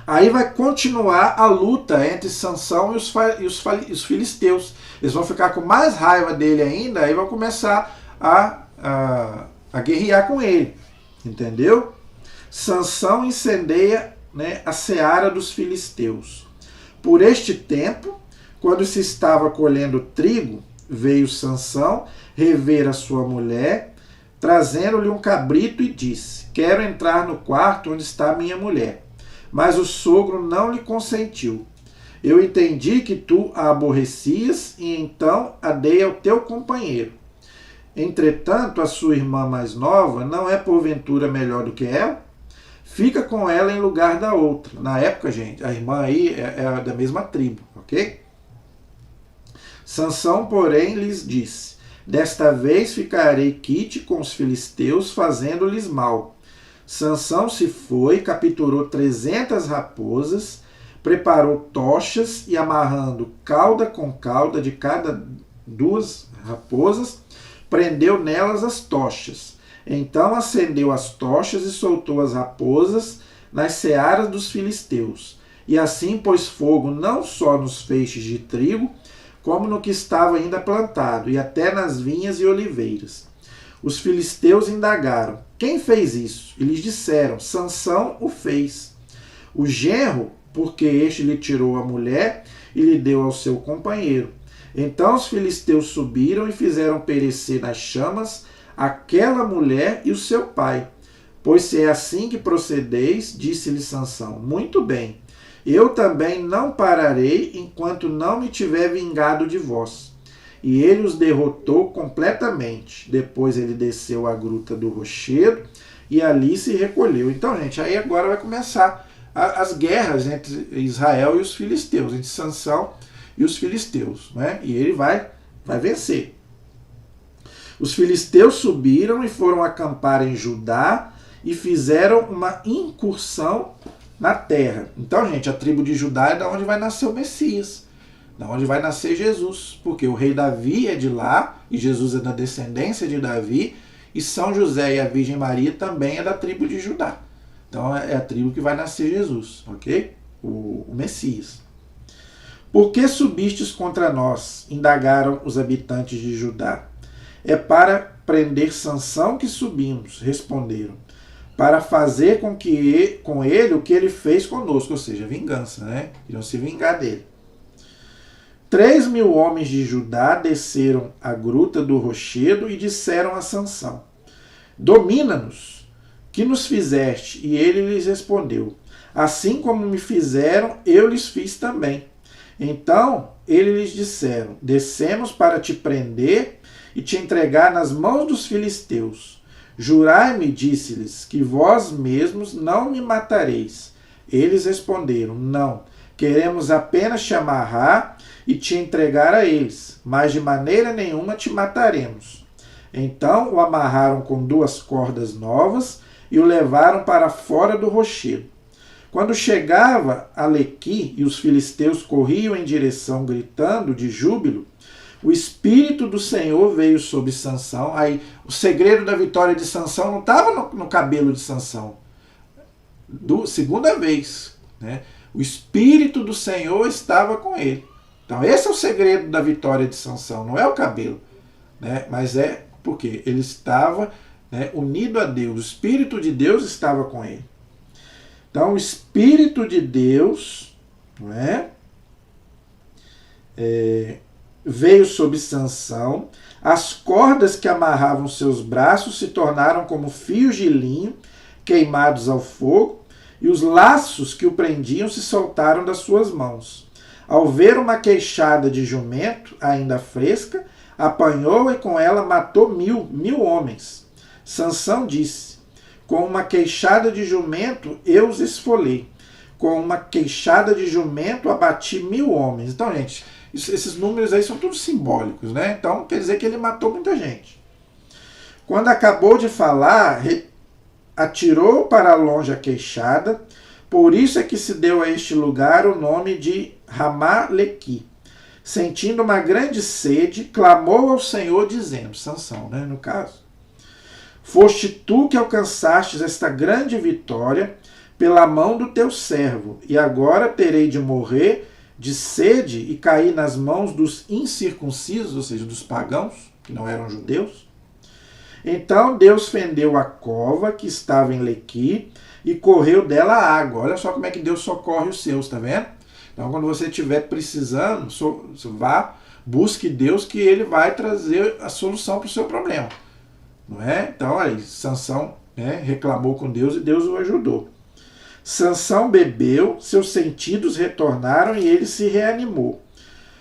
Aí vai continuar a luta entre Sansão e os filisteus. Eles vão ficar com mais raiva dele ainda, aí vão começar a guerrear com ele, entendeu? Sansão incendeia, né, a seara dos filisteus. Por este tempo, quando se estava colhendo trigo, veio Sansão rever a sua mulher, trazendo-lhe um cabrito, e disse: quero entrar no quarto onde está minha mulher. Mas o sogro não lhe consentiu. Eu entendi que tu a aborrecias, e então a dei ao teu companheiro. Entretanto, a sua irmã mais nova não é porventura melhor do que ela? Fica com ela em lugar da outra. Na época, gente, a irmã aí é da mesma tribo, ok? Sansão, porém, lhes disse: desta vez ficarei quite com os filisteus, fazendo-lhes mal. Sansão se foi, capturou 300 raposas, preparou tochas e, amarrando cauda com cauda de cada 2 raposas, prendeu nelas as tochas. Então acendeu as tochas e soltou as raposas nas searas dos filisteus. E assim pôs fogo não só nos feixes de trigo, como no que estava ainda plantado, e até nas vinhas e oliveiras. Os filisteus indagaram: quem fez isso? E lhes disseram: Sansão o fez. O genro, porque este lhe tirou a mulher e lhe deu ao seu companheiro. Então os filisteus subiram e fizeram perecer nas chamas aquela mulher e o seu pai. Pois se é assim que procedeis, disse-lhe Sansão: muito bem, eu também não pararei enquanto não me tiver vingado de vós. E ele os derrotou completamente. Depois ele desceu à gruta do rochedo e ali se recolheu. Então, gente, aí agora vai começar as guerras entre Israel e os filisteus, entre Sansão e os filisteus, né? E ele vai vencer. Os filisteus subiram e foram acampar em Judá e fizeram uma incursão na terra. Então, gente, a tribo de Judá é da onde vai nascer o Messias, da onde vai nascer Jesus, porque o rei Davi é de lá, e Jesus é da descendência de Davi, e São José e a Virgem Maria também é da tribo de Judá. Então é a tribo que vai nascer Jesus, ok? O Messias. Por que subistes contra nós? Indagaram os habitantes de Judá. É para prender Sansão que subimos, responderam, para fazer com ele o que ele fez conosco, ou seja, vingança, né? Iriam se vingar dele. 3.000 homens de Judá desceram a gruta do rochedo e disseram a Sansão: domina-nos, que nos fizeste? E ele lhes respondeu: assim como me fizeram, eu lhes fiz também. Então eles lhes disseram: descemos para te prender e te entregar nas mãos dos filisteus. Jurai-me, disse-lhes, que vós mesmos não me matareis. Eles responderam: não, queremos apenas te amarrar e te entregar a eles, mas de maneira nenhuma te mataremos. Então o amarraram com 2 cordas novas e o levaram para fora do rochedo. Quando chegava a Lequi e os filisteus corriam em direção gritando de júbilo, o Espírito do Senhor veio sobre Sansão. Aí o segredo da vitória de Sansão não estava no cabelo de Sansão. Segunda vez, né? O Espírito do Senhor estava com ele. Então esse é o segredo da vitória de Sansão, não é o cabelo, né? Mas é porque ele estava, né, unido a Deus, o Espírito de Deus estava com ele. Então o Espírito de Deus, não é? Veio sobre Sansão, as cordas que amarravam seus braços se tornaram como fios de linho queimados ao fogo, e os laços que o prendiam se soltaram das suas mãos. Ao ver uma queixada de jumento, ainda fresca, apanhou e com ela matou 1.000 homens. Sansão disse: com uma queixada de jumento eu os esfolei. Com uma queixada de jumento abati 1.000 homens. Então, gente, esses números aí são todos simbólicos, né? Então, quer dizer que ele matou muita gente. Quando acabou de falar, atirou para longe a queixada. Por isso é que se deu a este lugar o nome de Ramá-Lequi. sentindo uma grande sede, clamou ao Senhor dizendo, Sansão, né, no caso, foste tu que alcançastes esta grande vitória pela mão do teu servo, e agora terei de morrer de sede e cair nas mãos dos incircuncisos, ou seja, dos pagãos, que não eram judeus. Então Deus fendeu a cova que estava em Lequi e correu dela a água. Olha só como é que Deus socorre os seus, tá vendo? Então quando você estiver precisando, vá, busque Deus que Ele vai trazer a solução para o seu problema. Não é? Então aí, Sansão, né, reclamou com Deus e Deus o ajudou. Sansão bebeu, seus sentidos retornaram e ele se reanimou.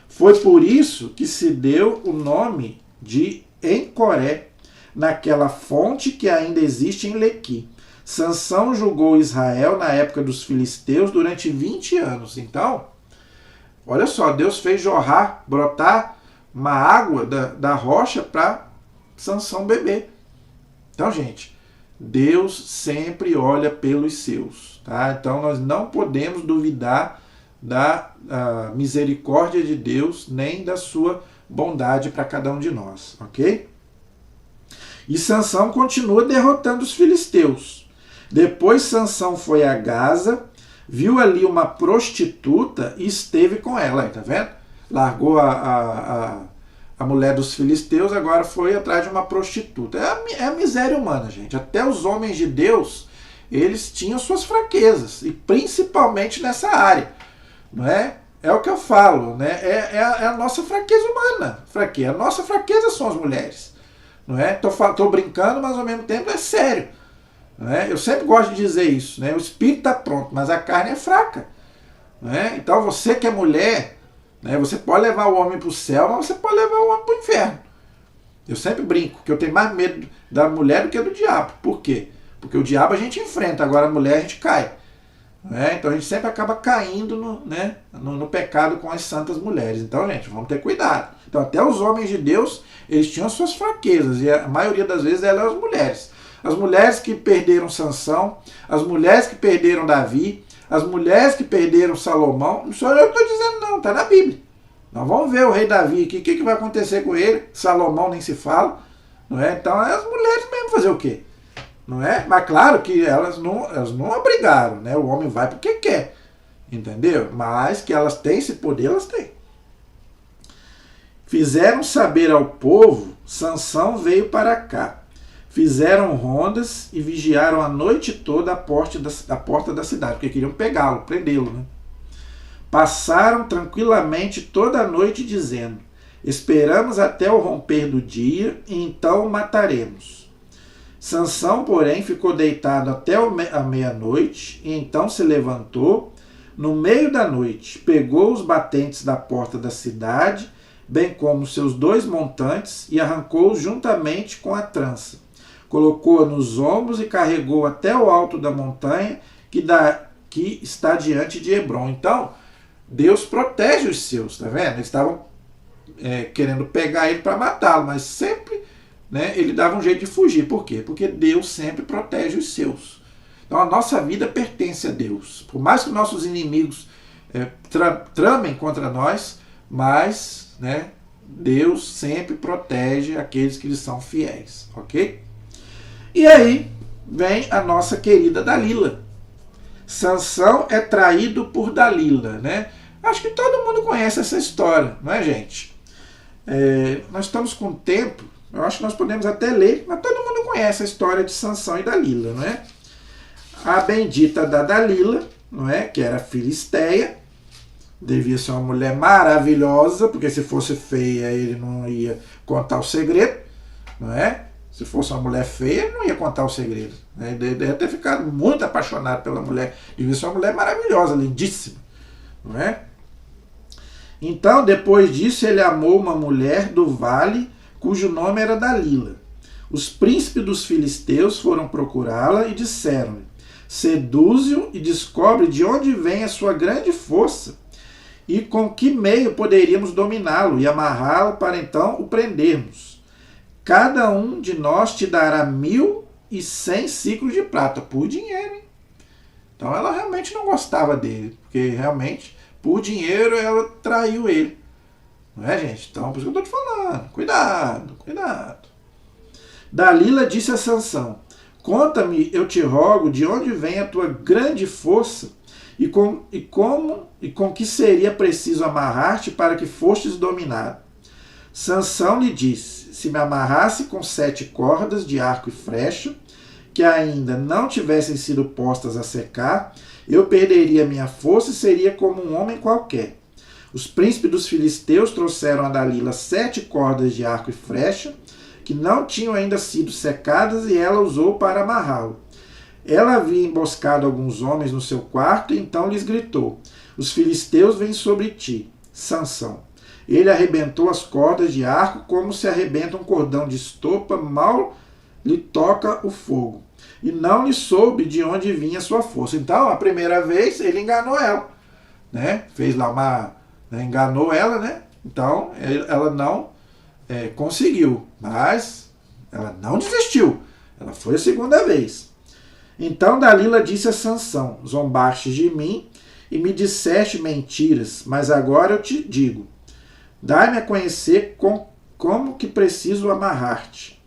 Foi por isso que se deu o nome de Encoré, naquela fonte que ainda existe em Lequi. Sansão julgou Israel na época dos filisteus durante 20 anos. Então, olha só, Deus fez brotar uma água da rocha para Sansão beber. Então, gente, Deus sempre olha pelos seus, tá? Então nós não podemos duvidar da misericórdia de Deus, nem da sua bondade para cada um de nós, ok? E Sansão continua derrotando os filisteus. Depois Sansão foi a Gaza, viu ali uma prostituta e esteve com ela, aí, tá vendo? Largou a mulher dos filisteus, agora foi atrás de uma prostituta. É a miséria humana, gente. Até os homens de Deus, eles tinham suas fraquezas, e principalmente nessa área. Não é? É o que eu falo, né? É a nossa fraqueza humana. A nossa fraqueza são as mulheres. Não é? Tô brincando, mas ao mesmo tempo é sério. Não é? Eu sempre gosto de dizer isso. Né? O espírito está pronto, mas a carne é fraca. Não é? Então você que é mulher, você pode levar o homem para o céu, mas você pode levar o homem para o inferno. Eu sempre brinco que eu tenho mais medo da mulher do que do diabo. Por quê? Porque o diabo a gente enfrenta, agora a mulher a gente cai. Então a gente sempre acaba caindo no pecado com as santas mulheres. Então, gente, vamos ter cuidado. Então até os homens de Deus, eles tinham suas fraquezas, e a maioria das vezes eram as mulheres. As mulheres que perderam Sansão, as mulheres que perderam Davi, as mulheres que perderam Salomão, não sou eu que estou dizendo não, está na Bíblia. Nós vamos ver o rei Davi aqui, o que vai acontecer com ele, Salomão nem se fala, não é? Então as mulheres mesmo fazer o quê? Não é? Mas claro que elas não obrigaram, né? O homem vai porque quer, entendeu? Mas que elas têm esse poder, elas têm. Fizeram saber ao povo, Sansão veio para cá. Fizeram rondas e vigiaram a noite toda a porta da cidade, porque queriam pegá-lo, prendê-lo, né? Passaram tranquilamente toda a noite dizendo, esperamos até o romper do dia e então o mataremos. Sansão, porém, ficou deitado até a meia-noite e então se levantou no meio da noite, pegou os batentes da porta da cidade, bem como seus 2 montantes, e arrancou-os juntamente com a trança. Colocou-a nos ombros e carregou até o alto da montanha que está diante de Hebron. Então, Deus protege os seus, tá vendo? Eles estavam querendo pegar ele para matá-lo, mas sempre, ele dava um jeito de fugir. Por quê? Porque Deus sempre protege os seus. Então a nossa vida pertence a Deus. Por mais que nossos inimigos tramem contra nós, mas Deus sempre protege aqueles que lhe são fiéis, ok? E aí vem a nossa querida Dalila. Sansão é traído por Dalila, né? Acho que todo mundo conhece essa história, não é, gente? Nós estamos com tempo, eu acho que nós podemos até ler, mas todo mundo conhece a história de Sansão e Dalila, não é? A bendita da Dalila, não é? Que era filisteia, devia ser uma mulher maravilhosa, porque se fosse feia ele não ia contar o segredo, não é? Se fosse uma mulher feia, ele não ia contar o segredo. Ele deve ter ficado muito apaixonado pela mulher. Devia ser uma mulher maravilhosa, lindíssima, não é? Então, depois disso, ele amou uma mulher do vale, cujo nome era Dalila. Os príncipes dos filisteus foram procurá-la e disseram-lhe, seduz-o e descobre de onde vem a sua grande força e com que meio poderíamos dominá-lo e amarrá-lo para então o prendermos. Cada um de nós te dará 1.100 ciclos de prata, por dinheiro, hein? Então ela realmente não gostava dele, porque realmente, por dinheiro, ela traiu ele. Não é, gente? Então, por isso que eu estou te falando. Cuidado, cuidado. Dalila disse a Sansão: conta-me, eu te rogo, de onde vem a tua grande força e com que seria preciso amarrar-te para que fostes dominado. Sansão lhe disse: se me amarrasse com 7 cordas de arco e flecha, que ainda não tivessem sido postas a secar, eu perderia minha força e seria como um homem qualquer. Os príncipes dos filisteus trouxeram a Dalila 7 cordas de arco e flecha, que não tinham ainda sido secadas, e ela usou para amarrá-lo. Ela havia emboscado alguns homens no seu quarto, e então lhes gritou: os filisteus vêm sobre ti, Sansão. Ele arrebentou as cordas de arco como se arrebenta um cordão de estopa, mal lhe toca o fogo. E não lhe soube de onde vinha sua força. Então, a primeira vez, ele enganou ela. Né? Fez lá uma... enganou ela, né? Então, ela não conseguiu. Mas ela não desistiu. Ela foi a segunda vez. Então Dalila disse a Sansão: zombastes de mim e me disseste mentiras, mas agora eu te digo: dai-me a conhecer como que preciso amarrar-te.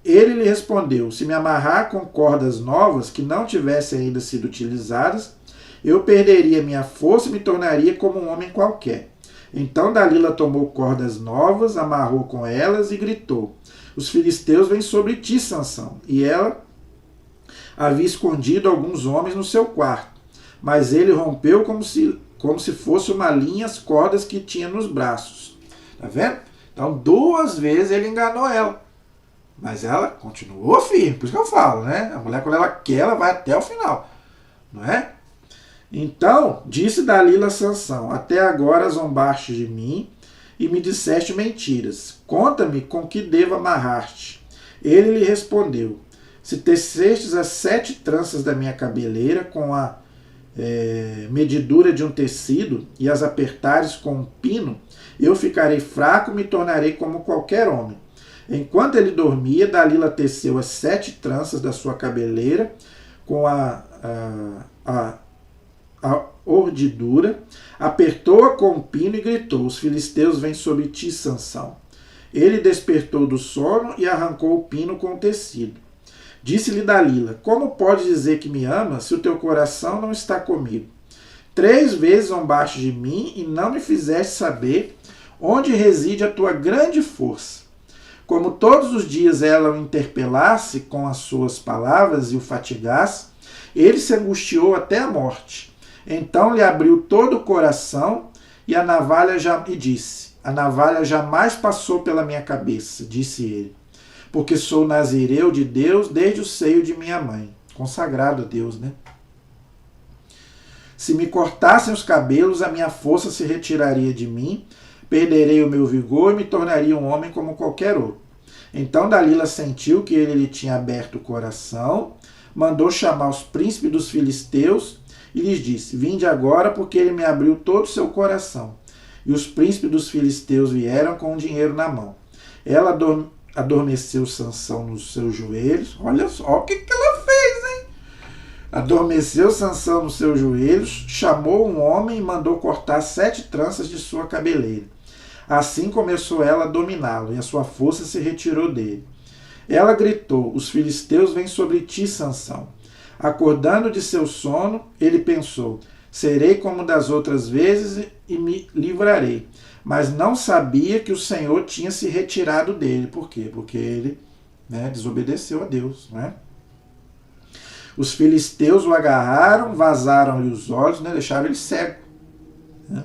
Ele lhe respondeu: se me amarrar com cordas novas que não tivessem ainda sido utilizadas, eu perderia minha força e me tornaria como um homem qualquer. Então Dalila tomou cordas novas, amarrou com elas e gritou: os filisteus vêm sobre ti, Sansão. E ela havia escondido alguns homens no seu quarto, mas ele rompeu como se fosse uma linha as cordas que tinha nos braços. Tá vendo? Então 2 vezes ele enganou ela. Mas ela continuou firme. Por isso que eu falo, né? A mulher, quando ela quer, ela vai até o final. Não é? Então, disse Dalila a Sansão: até agora zombaste de mim e me disseste mentiras. Conta-me com que devo amarrar-te. Ele lhe respondeu: se tecestes as 7 tranças da minha cabeleira com a medidura de um tecido e as apertares com um pino, eu ficarei fraco e me tornarei como qualquer homem. Enquanto ele dormia, Dalila teceu as 7 tranças da sua cabeleira com a ordidura, apertou-a com um pino e gritou: os filisteus vêm sobre ti, Sansão. Ele despertou do sono e arrancou o pino com o tecido. Disse-lhe Dalila: como pode dizer que me amas se o teu coração não está comigo? 3 vezes zombaste de mim e não me fizeste saber onde reside a tua grande força. Como todos os dias ela o interpelasse com as suas palavras e o fatigasse, ele se angustiou até a morte. Então lhe abriu todo o coração e disse: a navalha jamais passou pela minha cabeça, disse ele, porque sou nazireu de Deus desde o seio de minha mãe. Consagrado a Deus, né? Se me cortassem os cabelos, a minha força se retiraria de mim, perderei o meu vigor e me tornaria um homem como qualquer outro. Então Dalila sentiu que ele lhe tinha aberto o coração, mandou chamar os príncipes dos filisteus e lhes disse: vinde agora, porque ele me abriu todo o seu coração. E os príncipes dos filisteus vieram com o dinheiro na mão. Ela adormeceu Sansão nos seus joelhos. Olha só o que ela fez, hein? Adormeceu Sansão nos seus joelhos, chamou um homem e mandou cortar 7 tranças de sua cabeleira. Assim começou ela a dominá-lo, e a sua força se retirou dele. Ela gritou: os filisteus vêm sobre ti, Sansão. Acordando de seu sono, ele pensou: serei como das outras vezes e me livrarei. Mas não sabia que o Senhor tinha se retirado dele. Por quê? Porque ele desobedeceu a Deus. Né? Os filisteus o agarraram, vazaram-lhe os olhos, deixaram ele cego. Né?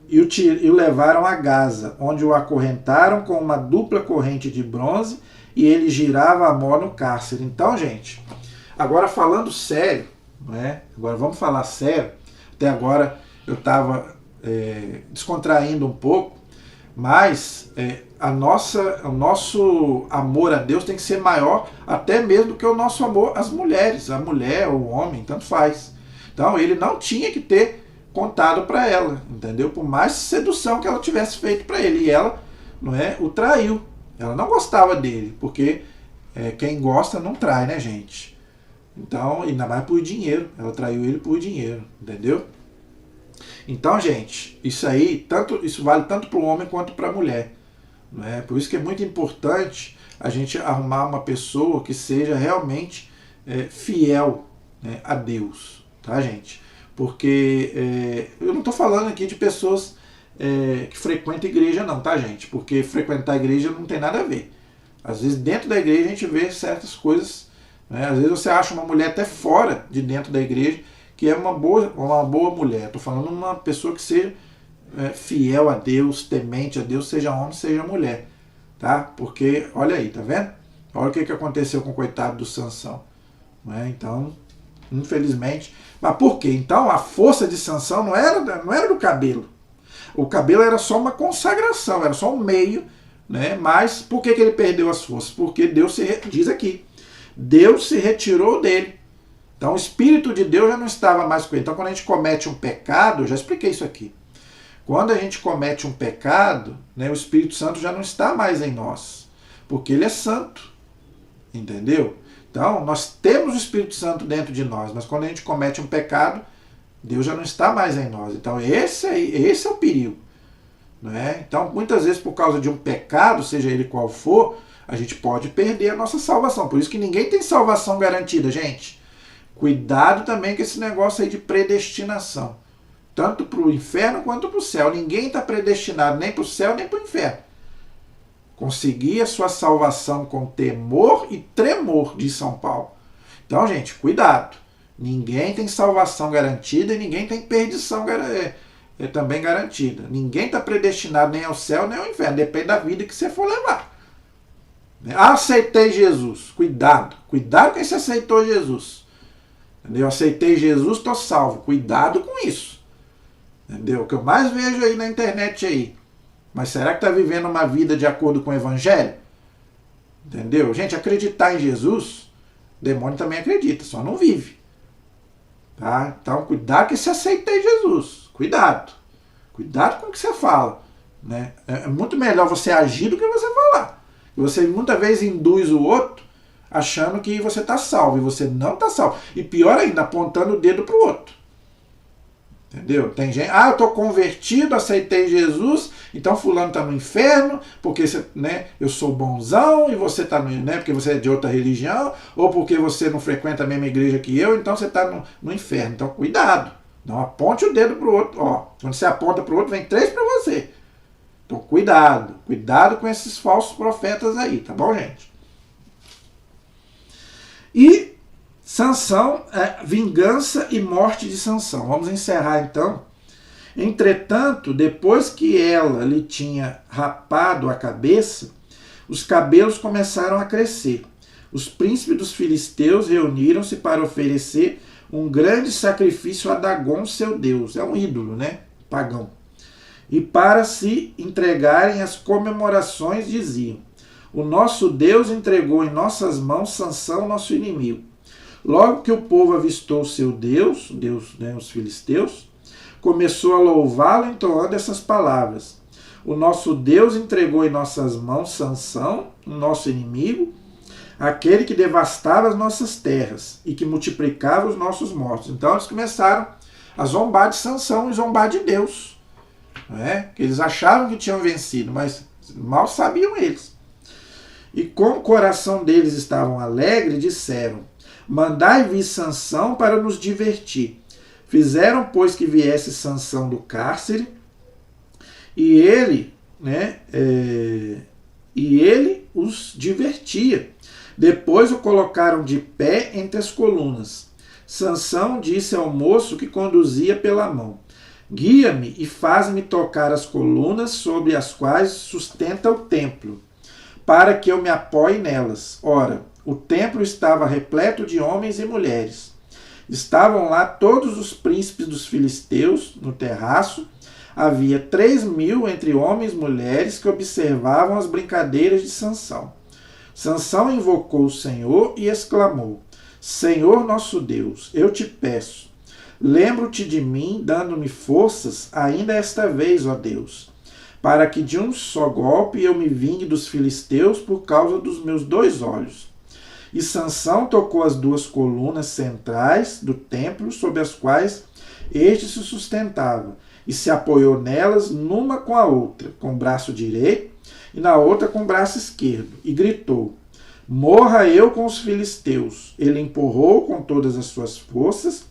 E o levaram a Gaza, onde o acorrentaram com uma dupla corrente de bronze, e ele girava a mó no cárcere. Então, gente, agora falando sério, agora vamos falar sério. Até agora eu estava descontraindo um pouco, mas o nosso amor a Deus tem que ser maior até mesmo do que o nosso amor às mulheres, a mulher ou o homem, tanto faz. Então ele não tinha que ter contado para ela, entendeu? Por mais sedução que ela tivesse feito para ele, e ela o traiu. Ela não gostava dele, porque quem gosta não trai, né, gente? Então, ainda mais por dinheiro. Ela traiu ele por dinheiro, entendeu? Então, gente, isso vale tanto para o homem quanto para a mulher. Né? Por isso que é muito importante a gente arrumar uma pessoa que seja realmente fiel, né, a Deus, tá, gente? Porque eu não estou falando aqui de pessoas que frequentam igreja não, tá, gente? Porque frequentar a igreja não tem nada a ver. Às vezes dentro da igreja a gente vê certas coisas, né? Às vezes você acha uma mulher até fora de dentro da igreja que é uma boa mulher. Estou falando de uma pessoa que seja fiel a Deus, temente a Deus, seja homem, seja mulher, tá? Porque, olha aí, tá vendo? Olha o que aconteceu com o coitado do Sansão. Né? Então, infelizmente... Mas por quê? Então, a força de Sansão não era do cabelo. O cabelo era só uma consagração, era só um meio, né? Mas por que ele perdeu as forças? Porque Deus diz aqui, Deus se retirou dele. Então, o Espírito de Deus já não estava mais com ele. Então, quando a gente comete um pecado, eu já expliquei isso aqui. Quando a gente comete um pecado, né, o Espírito Santo já não está mais em nós, porque ele é santo, entendeu? Então, nós temos o Espírito Santo dentro de nós, mas quando a gente comete um pecado, Deus já não está mais em nós. Então, esse é o perigo. Né? Então, muitas vezes, por causa de um pecado, seja ele qual for, a gente pode perder a nossa salvação. Por isso que ninguém tem salvação garantida, gente. Cuidado também com esse negócio aí de predestinação. Tanto para o inferno quanto para o céu. Ninguém está predestinado nem para o céu nem para o inferno. Conseguir a sua salvação com temor e tremor, diz São Paulo. Então, gente, cuidado. Ninguém tem salvação garantida e ninguém tem perdição também garantida. Ninguém está predestinado nem ao céu nem ao inferno. Depende da vida que você for levar. Aceitei Jesus. Cuidado. Cuidado com você aceitou Jesus. Entendeu? Aceitei Jesus, estou salvo. Cuidado com isso. Entendeu? O que eu mais vejo aí na internet aí. Mas será que está vivendo uma vida de acordo com o Evangelho? Entendeu? Gente, acreditar em Jesus, o demônio também acredita, só não vive. Tá? Então, cuidado que você aceitei Jesus. Cuidado. Cuidado com o que você fala. Né? É muito melhor você agir do que você falar. E você muitas vezes induz o outro achando que você está salvo. E você não está salvo. E pior ainda, apontando o dedo para o outro. Entendeu? Tem gente, eu estou convertido, aceitei Jesus, então fulano está no inferno, porque né, eu sou bonzão e você está né, porque você é de outra religião, ou porque você não frequenta a mesma igreja que eu, então você está no inferno. Então cuidado, não aponte o dedo para o outro. Ó, quando você aponta para o outro, vem 3 para você. Então cuidado com esses falsos profetas aí, tá bom, gente? E Sansão, vingança e morte de Sansão. Vamos encerrar então. Entretanto, depois que ela lhe tinha rapado a cabeça, os cabelos começaram a crescer. Os príncipes dos filisteus reuniram-se para oferecer um grande sacrifício a Dagom, seu deus. É um ídolo, né? Pagão. E para se entregarem às comemorações, diziam: o nosso Deus entregou em nossas mãos Sansão, nosso inimigo. Logo que o povo avistou seu Deus, né, os filisteus, começou a louvá-lo entoando essas palavras: o nosso Deus entregou em nossas mãos Sansão, o nosso inimigo, aquele que devastava as nossas terras e que multiplicava os nossos mortos. Então eles começaram a zombar de Sansão e zombar de Deus. Né? Que eles achavam que tinham vencido, mas mal sabiam eles. E como o coração deles estavam alegre, disseram: mandai vir Sansão para nos divertir. Fizeram, pois, que viesse Sansão do cárcere, e ele os divertia. Depois o colocaram de pé entre as colunas. Sansão disse ao moço que conduzia pela mão: guia-me e faz-me tocar as colunas sobre as quais sustenta o templo, para que eu me apoie nelas. Ora, o templo estava repleto de homens e mulheres. Estavam lá todos os príncipes dos filisteus no terraço. Havia 3.000 entre homens e mulheres que observavam as brincadeiras de Sansão. Sansão invocou o Senhor e exclamou: Senhor nosso Deus, eu te peço, lembro-te de mim, dando-me forças ainda esta vez, ó Deus, para que de um só golpe eu me vingue dos filisteus por causa dos meus 2 olhos. E Sansão tocou as 2 colunas centrais do templo, sobre as quais este se sustentava, e se apoiou nelas, numa com a outra, com o braço direito e na outra com o braço esquerdo, e gritou: morra eu com os filisteus. Ele empurrou com todas as suas forças,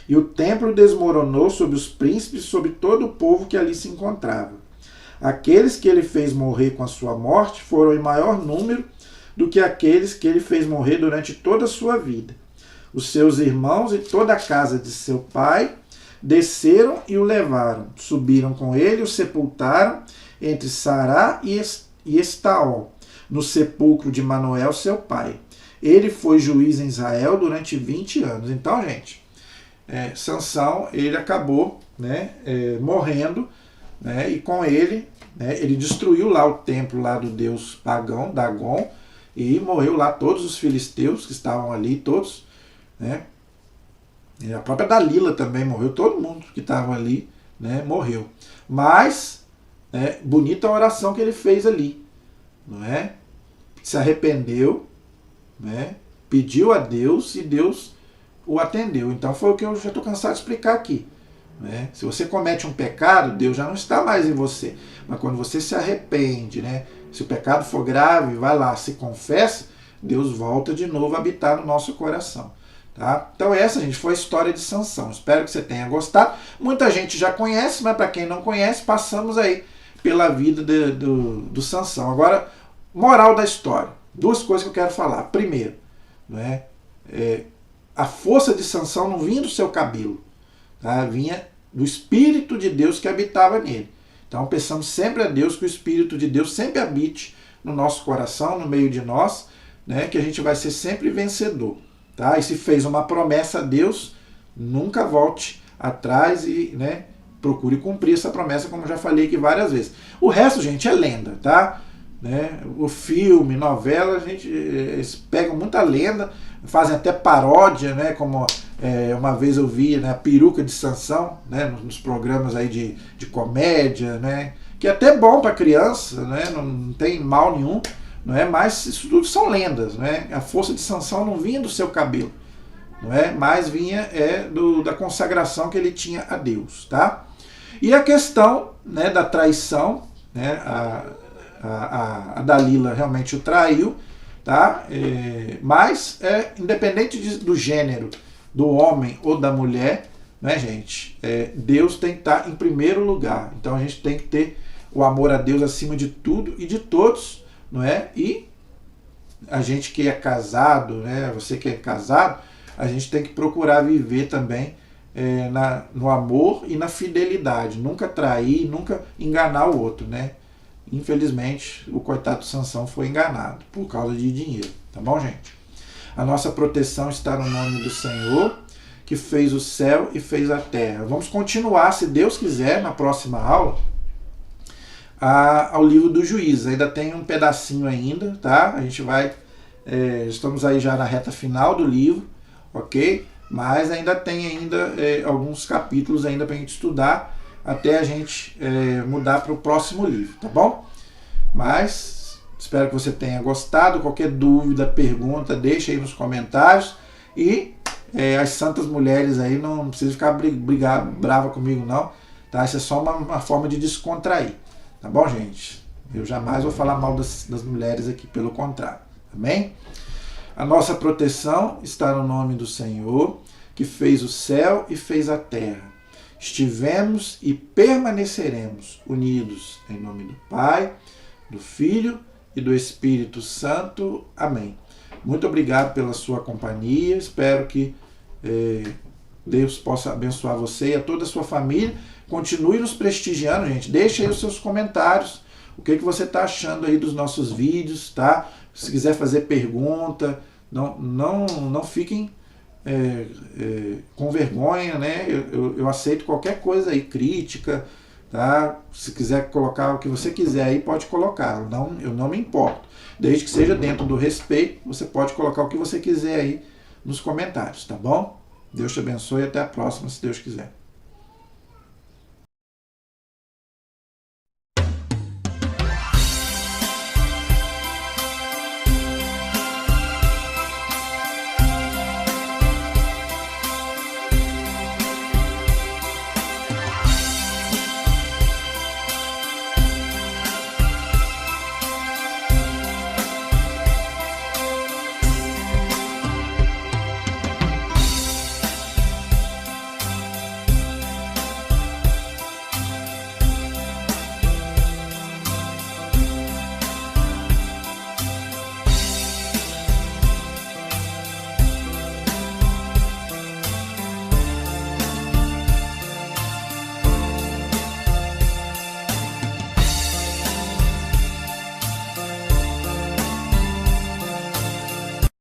e o templo desmoronou sobre os príncipes e sobre todo o povo que ali se encontrava. Aqueles que ele fez morrer com a sua morte foram em maior número do que aqueles que ele fez morrer durante toda a sua vida. Os seus irmãos e toda a casa de seu pai desceram e o levaram. Subiram com ele e o sepultaram entre Sará e Estaol, no sepulcro de Manoel, seu pai. Ele foi juiz em Israel durante 20 anos. Então, gente, Sansão, ele acabou, né, morrendo, né, e com ele, né, ele destruiu lá o templo lá do deus pagão, Dagon, e morreu lá todos os filisteus que estavam ali, todos, né? E a própria Dalila também morreu, todo mundo que estava ali, né, morreu. Mas, bonita a oração que ele fez ali, não é? Se arrependeu, né, pediu a Deus e Deus o atendeu. Então foi o que eu já estou cansado de explicar aqui, né? Se você comete um pecado, Deus já não está mais em você. Mas quando você se arrepende, né, se o pecado for grave, vai lá, se confessa, Deus volta de novo a habitar no nosso coração. Tá? Então essa, gente, foi a história de Sansão. Espero que você tenha gostado. Muita gente já conhece, mas para quem não conhece, passamos aí pela vida do Sansão. Agora, moral da história. 2 coisas que eu quero falar. Primeiro, né, a força de Sansão não vinha do seu cabelo, tá? Vinha do Espírito de Deus que habitava nele. Então peçamos sempre a Deus que o Espírito de Deus sempre habite no nosso coração, no meio de nós, né, que a gente vai ser sempre vencedor. Tá? E se fez uma promessa a Deus, nunca volte atrás e, né, procure cumprir essa promessa, como já falei aqui várias vezes. O resto, gente, é lenda, tá? Né? O filme, novela, eles pegam muita lenda, fazem até paródia, né? Como uma vez eu vi, né, a peruca de Sansão, né, nos programas aí de comédia, né? Que é até bom para criança, né? Não tem mal nenhum. Não é? Mas isso tudo são lendas, né? A força de Sansão não vinha do seu cabelo, não é? Mas vinha da consagração que ele tinha a Deus, tá? E a questão, né, da traição, né? A Dalila realmente o traiu, tá? Mas independente do gênero, do homem ou da mulher, né, gente? Deus tem que estar em primeiro lugar. Então a gente tem que ter o amor a Deus acima de tudo e de todos, não é? E a gente que é casado, né? Você que é casado, a gente tem que procurar viver também no amor e na fidelidade. Nunca trair, nunca enganar o outro, né? Infelizmente, o coitado de Sansão foi enganado por causa de dinheiro. Tá bom, gente? A nossa proteção está no nome do Senhor, que fez o céu e fez a terra. Vamos continuar, se Deus quiser, na próxima aula, ao livro do Juízes. Ainda tem um pedacinho ainda, tá? A gente vai... estamos aí já na reta final do livro, ok? Mas ainda tem alguns capítulos ainda para a gente estudar, até a gente mudar para o próximo livro, tá bom? Mas espero que você tenha gostado. Qualquer dúvida, pergunta, deixa aí nos comentários. E as santas mulheres aí, não precisa ficar brava comigo não, tá? Isso é só uma forma de descontrair. Tá bom, gente? Eu jamais vou falar mal das mulheres aqui, pelo contrário. Amém? A nossa proteção está no nome do Senhor, que fez o céu e fez a terra. Estivemos e permaneceremos unidos em nome do Pai, do Filho e do Espírito Santo. Amém. Muito obrigado pela sua companhia. Espero que Deus possa abençoar você e a toda a sua família. Continue nos prestigiando, gente. Deixe aí os seus comentários. O que você está achando aí dos nossos vídeos, tá? Se quiser fazer pergunta, não fiquem com vergonha, né? Eu aceito qualquer coisa aí, crítica, tá? Se quiser colocar o que você quiser aí, pode colocar. Eu não me importo. Desde que seja dentro do respeito, você pode colocar o que você quiser aí nos comentários, tá bom? Deus te abençoe e até a próxima, se Deus quiser.